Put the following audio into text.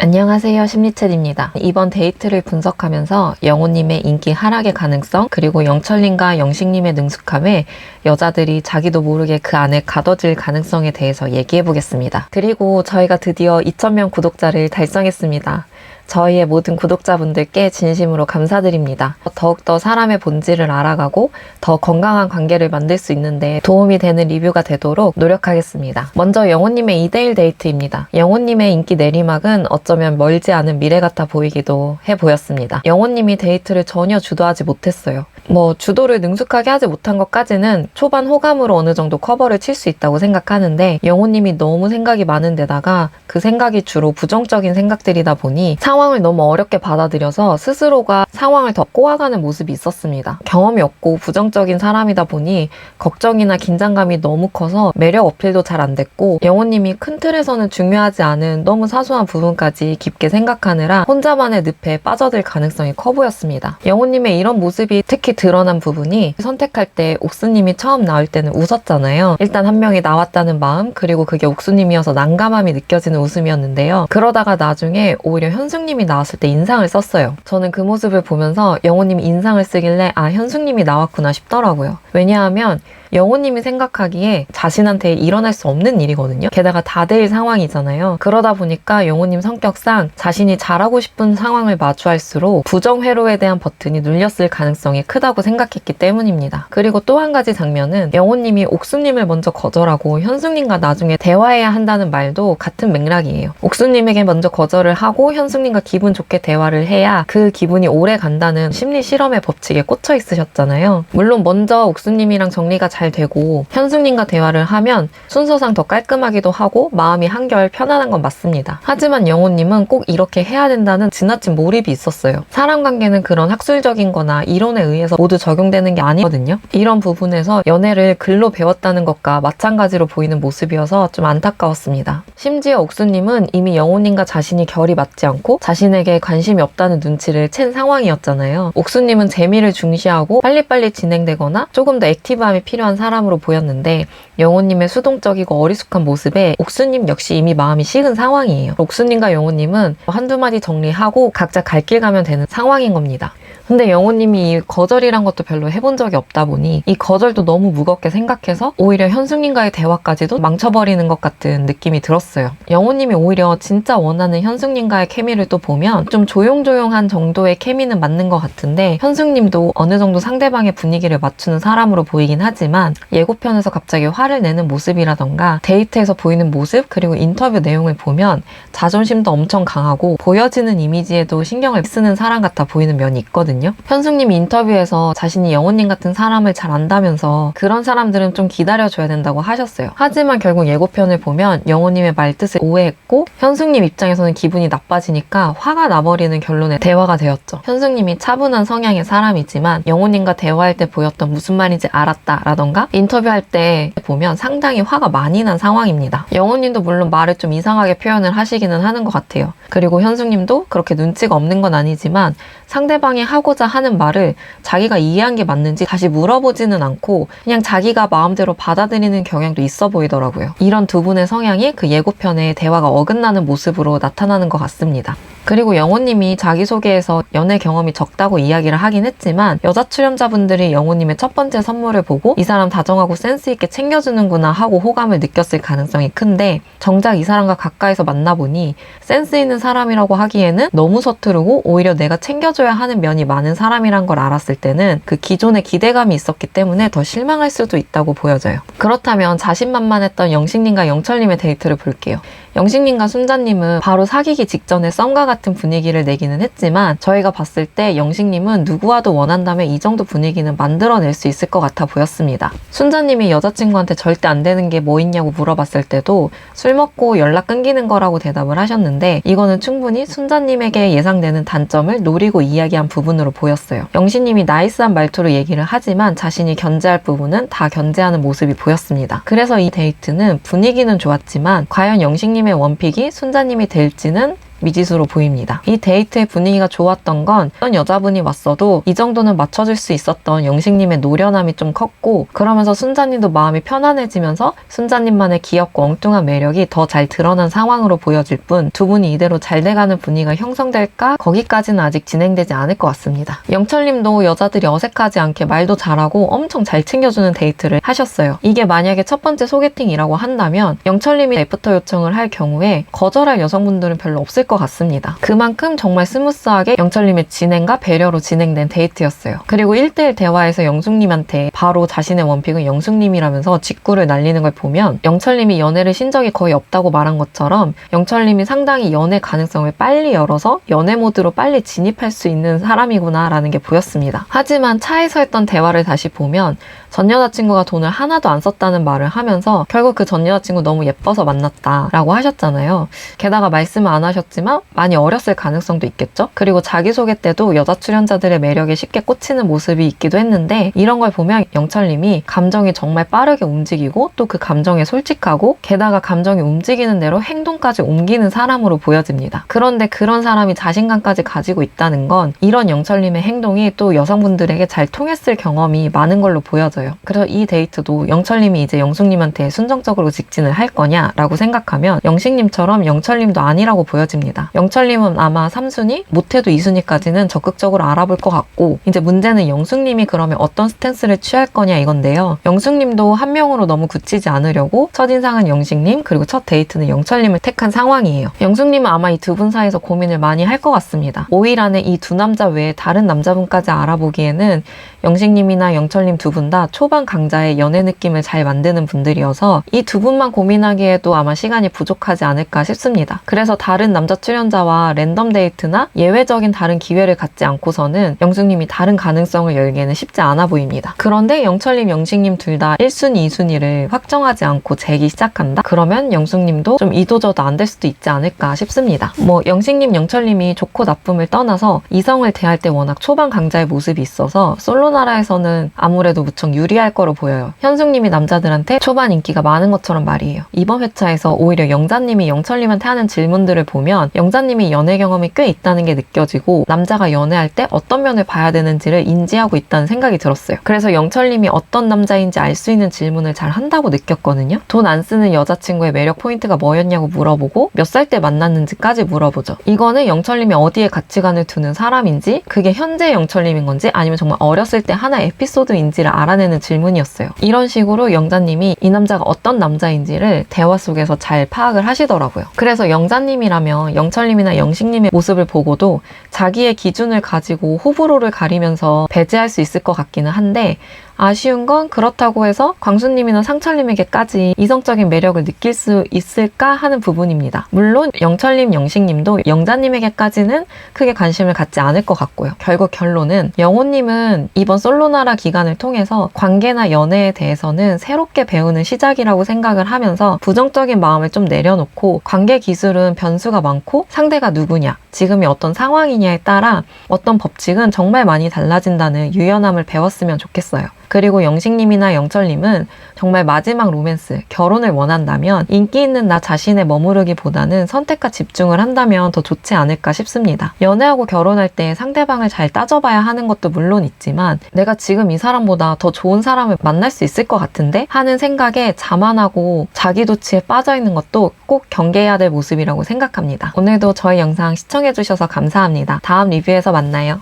안녕하세요, 심리챗입니다. 이번 데이트를 분석하면서 영호님의 인기 하락의 가능성, 그리고 영철님과 영식님의 능숙함에 여자들이 자기도 모르게 그 안에 가둬질 가능성에 대해서 얘기해보겠습니다. 그리고 저희가 드디어 2,000명 구독자를 달성했습니다. 저희의 모든 구독자분들께 진심으로 감사드립니다. 더욱더 사람의 본질을 알아가고 더 건강한 관계를 만들 수 있는데 도움이 되는 리뷰가 되도록 노력하겠습니다. 먼저 영호님의 2대1 데이트입니다. 영호님의 인기 내리막은 어쩌면 멀지 않은 미래 같아 보이기도 해 보였습니다. 영호님이 데이트를 전혀 주도하지 못했어요. 주도를 능숙하게 하지 못한 것까지는 초반 호감으로 어느 정도 커버를 칠 수 있다고 생각하는데, 영호님이 너무 생각이 많은 데다가 그 생각이 주로 부정적인 생각들이다 보니 상황을 너무 어렵게 받아들여서 스스로가 상황을 더 꼬아가는 모습이 있었습니다. 경험이 없고 부정적인 사람이다 보니 걱정이나 긴장감이 너무 커서 매력 어필도 잘 안 됐고, 영호님이 큰 틀에서는 중요하지 않은 너무 사소한 부분까지 깊게 생각하느라 혼자만의 늪에 빠져들 가능성이 커 보였습니다. 영호님의 이런 모습이 특히 드러난 부분이, 선택할 때 옥수님이 처음 나올 때는 웃었잖아요. 일단 한 명이 나왔다는 마음, 그리고 그게 옥수님이어서 난감함이 느껴지는 웃음이었는데요. 그러다가 나중에 오히려 현숙님이 나왔을 때 인상을 썼어요. 저는 그 모습을 보면서 영호님이 인상을 쓰길래 현숙님이 나왔구나 싶더라고요. 왜냐하면 영호님이 생각하기에 자신한테 일어날 수 없는 일이거든요. 게다가 다대일 상황이잖아요. 그러다 보니까 영호님 성격상 자신이 잘하고 싶은 상황을 마주할수록 부정회로에 대한 버튼이 눌렸을 가능성이 크다고 생각했기 때문입니다. 그리고 또 한 가지 장면은 영호님이 옥수님을 먼저 거절하고 현숙님과 나중에 대화해야 한다는 말도 같은 맥락이에요. 옥수님에게 먼저 거절을 하고 현숙님과 기분 좋게 대화를 해야 그 기분이 오래 간다는 심리 실험의 법칙에 꽂혀 있으셨잖아요. 물론 먼저 옥수님이랑 정리가 잘 되고 현숙님과 대화를 하면 순서상 더 깔끔하기도 하고 마음이 한결 편안한 건 맞습니다. 하지만 영호님은 꼭 이렇게 해야 된다는 지나친 몰입이 있었어요. 사람 관계는 그런 학술적인 거나 이론에 의해서 모두 적용되는 게 아니거든요. 이런 부분에서 연애를 글로 배웠다는 것과 마찬가지로 보이는 모습이어서 좀 안타까웠습니다. 심지어 옥수님은 이미 영호님과 자신이 결이 맞지 않고 자신에게 관심이 없다는 눈치를 챈 상황이었잖아요. 옥수님은 재미를 중시하고 빨리빨리 진행되거나 조금 더 액티브함이 필요한 사람으로 보였는데, 영호님의 수동적이고 어리숙한 모습에 옥수님 역시 이미 마음이 식은 상황이에요. 옥수님과 영호님은 한두 마디 정리하고 각자 갈 길 가면 되는 상황인 겁니다. 근데 영호님이 이 거절이란 것도 별로 해본 적이 없다 보니 이 거절도 너무 무겁게 생각해서 오히려 현숙님과의 대화까지도 망쳐버리는 것 같은 느낌이 들었어요. 영호님이 오히려 진짜 원하는 현숙님과의 케미를 또 보면 좀 조용조용한 정도의 케미는 맞는 것 같은데, 현숙님도 어느 정도 상대방의 분위기를 맞추는 사람으로 보이긴 하지만 예고편에서 갑자기 화를 내는 모습이라던가 데이트에서 보이는 모습, 그리고 인터뷰 내용을 보면 자존심도 엄청 강하고 보여지는 이미지에도 신경을 쓰는 사람 같아 보이는 면이 있거든요. 현숙님이 인터뷰에서 자신이 영호님 같은 사람을 잘 안다면서 그런 사람들은 좀 기다려줘야 된다고 하셨어요. 하지만 결국 예고편을 보면 영호님의 말뜻을 오해했고 현숙님 입장에서는 기분이 나빠지니까 화가 나버리는 결론의 대화가 되었죠. 현숙님이 차분한 성향의 사람이지만 영호님과 대화할 때 보였던 무슨 말인지 알았다 라던가 인터뷰할 때 보면 상당히 화가 많이 난 상황입니다. 영호님도 물론 말을 좀 이상하게 표현을 하시기는 하는 것 같아요. 그리고 현숙님도 그렇게 눈치가 없는 건 아니지만 상대방이 하고자 하는 말을 자기가 이해한 게 맞는지 다시 물어보지는 않고 그냥 자기가 마음대로 받아들이는 경향도 있어 보이더라고요. 이런 두 분의 성향이 그 예고편에 대화가 어긋나는 모습으로 나타나는 것 같습니다. 그리고 영호님이 자기소개에서 연애 경험이 적다고 이야기를 하긴 했지만 여자 출연자분들이 영호님의 첫 번째 선물을 보고 이 사람 다정하고 센스 있게 챙겨주는구나 하고 호감을 느꼈을 가능성이 큰데, 정작 이 사람과 가까이서 만나보니 센스 있는 사람이라고 하기에는 너무 서투르고 오히려 내가 챙겨줘야 하는 면이 많은 사람이란 걸 알았을 때는 그 기존의 기대감이 있었기 때문에 더 실망할 수도 있다고 보여져요. 그렇다면 자신만만했던 영식님과 영철님의 데이트를 볼게요. 영식님과 순자님은 바로 사귀기 직전에 썸과 같은 분위기를 내기는 했지만 저희가 봤을 때 영식님은 누구와도 원한다면 이 정도 분위기는 만들어낼 수 있을 것 같아 보였습니다. 순자님이 여자친구한테 절대 안 되는 게 뭐 있냐고 물어봤을 때도 술 먹고 연락 끊기는 거라고 대답을 하셨는데, 이거는 충분히 순자님에게 예상되는 단점을 노리고 이야기한 부분으로 보였어요. 영식님이 나이스한 말투로 얘기를 하지만 자신이 견제할 부분은 다 견제하는 모습이 보였습니다. 그래서 이 데이트는 분위기는 좋았지만 과연 영식님의 원픽이 순자님이 될지는 미지수로 보입니다. 이 데이트의 분위기가 좋았던 건 어떤 여자분이 왔어도 이 정도는 맞춰줄 수 있었던 영식님의 노련함이 좀 컸고, 그러면서 순자님도 마음이 편안해지면서 순자님만의 귀엽고 엉뚱한 매력이 더 잘 드러난 상황으로 보여질 뿐, 두 분이 이대로 잘 돼가는 분위기가 형성될까? 거기까지는 아직 진행되지 않을 것 같습니다. 영철님도 여자들이 어색하지 않게 말도 잘하고 엄청 잘 챙겨주는 데이트를 하셨어요. 이게 만약에 첫 번째 소개팅이라고 한다면 영철님이 애프터 요청을 할 경우에 거절할 여성분들은 별로 없을 것 같습니다. 그만큼 정말 스무스하게 영철님의 진행과 배려로 진행된 데이트였어요. 그리고 1대1 대화에서 영숙님한테 바로 자신의 원픽은 영숙님이라면서 직구를 날리는 걸 보면 영철님이 연애를 신 적이 거의 없다고 말한 것처럼 영철님이 상당히 연애 가능성을 빨리 열어서 연애 모드로 빨리 진입할 수 있는 사람이구나 라는 게 보였습니다. 하지만 차에서 했던 대화를 다시 보면 전 여자친구가 돈을 하나도 안 썼다는 말을 하면서 결국 그 전 여자친구 너무 예뻐서 만났다 라고 하셨잖아요. 게다가 말씀을 안 하셨지만 많이 어렸을 가능성도 있겠죠? 그리고 자기소개 때도 여자 출연자들의 매력에 쉽게 꽂히는 모습이 있기도 했는데, 이런 걸 보면 영철님이 감정이 정말 빠르게 움직이고 또 그 감정에 솔직하고, 게다가 감정이 움직이는 대로 행동까지 옮기는 사람으로 보여집니다. 그런데 그런 사람이 자신감까지 가지고 있다는 건 이런 영철님의 행동이 또 여성분들에게 잘 통했을 경험이 많은 걸로 보여져요. 그래서 이 데이트도 영철님이 이제 영숙님한테 순정적으로 직진을 할 거냐라고 생각하면 영식님처럼 영철님도 아니라고 보여집니다. 영철님은 아마 3순위, 못해도 2순위까지는 적극적으로 알아볼 것 같고, 이제 문제는 영숙님이 그러면 어떤 스탠스를 취할 거냐 이건데요. 영숙님도 한 명으로 너무 굳히지 않으려고 첫인상은 영식님, 그리고 첫 데이트는 영철님을 택한 상황이에요. 영숙님은 아마 이 두 분 사이에서 고민을 많이 할 것 같습니다. 5일 안에 이 두 남자 외에 다른 남자분까지 알아보기에는 영식님이나 영철님 두 분 다 초반 강자의 연애 느낌을 잘 만드는 분들이어서 이 두 분만 고민하기에도 아마 시간이 부족하지 않을까 싶습니다. 그래서 다른 남자 출연자와 랜덤 데이트나 예외적인 다른 기회를 갖지 않고서는 영숙님이 다른 가능성을 열기에는 쉽지 않아 보입니다. 그런데 영철님, 영식님 둘 다 1순위, 2순위를 확정하지 않고 재기 시작한다? 그러면 영숙님도 좀 이도저도 안 될 수도 있지 않을까 싶습니다. 영식님, 영철님이 좋고 나쁨을 떠나서 이성을 대할 때 워낙 초반 강자의 모습이 있어서 솔로나라에서는 아무래도 무척 유리할 거로 보여요. 현숙님이 남자들한테 초반 인기가 많은 것처럼 말이에요. 이번 회차에서 오히려 영자님이 영철님한테 하는 질문들을 보면 영자님이 연애 경험이 꽤 있다는 게 느껴지고, 남자가 연애할 때 어떤 면을 봐야 되는지를 인지하고 있다는 생각이 들었어요. 그래서 영철님이 어떤 남자인지 알 수 있는 질문을 잘 한다고 느꼈거든요. 돈 안 쓰는 여자친구의 매력 포인트가 뭐였냐고 물어보고 몇 살 때 만났는지까지 물어보죠. 이거는 영철님이 어디에 가치관을 두는 사람인지, 그게 현재 영철님인 건지 아니면 정말 어렸을 때 하나의 에피소드인지를 알아내는 질문이었어요. 이런 식으로 영자님이 이 남자가 어떤 남자인지를 대화 속에서 잘 파악을 하시더라고요. 그래서 영자님이라면 영철님이나 영식님의 모습을 보고도 자기의 기준을 가지고 호불호를 가리면서 배제할 수 있을 것 같기는 한데, 아쉬운 건 그렇다고 해서 광수님이나 상철님에게까지 이성적인 매력을 느낄 수 있을까 하는 부분입니다. 물론 영철님, 영식님도 영자님에게까지는 크게 관심을 갖지 않을 것 같고요. 결국 결론은 영호님은 이번 솔로나라 기간을 통해서 관계나 연애에 대해서는 새롭게 배우는 시작이라고 생각을 하면서 부정적인 마음을 좀 내려놓고, 관계 기술은 변수가 많고 상대가 누구냐, 지금이 어떤 상황이냐에 따라 어떤 법칙은 정말 많이 달라진다는 유연함을 배웠으면 좋겠어요. 그리고 영식님이나 영철님은 정말 마지막 로맨스, 결혼을 원한다면 인기 있는 나 자신에 머무르기보다는 선택과 집중을 한다면 더 좋지 않을까 싶습니다. 연애하고 결혼할 때 상대방을 잘 따져봐야 하는 것도 물론 있지만, 내가 지금 이 사람보다 더 좋은 사람을 만날 수 있을 것 같은데 하는 생각에 자만하고 자기도취에 빠져있는 것도 꼭 경계해야 될 모습이라고 생각합니다. 오늘도 저희 영상 시청해주셔서 감사합니다. 다음 리뷰에서 만나요.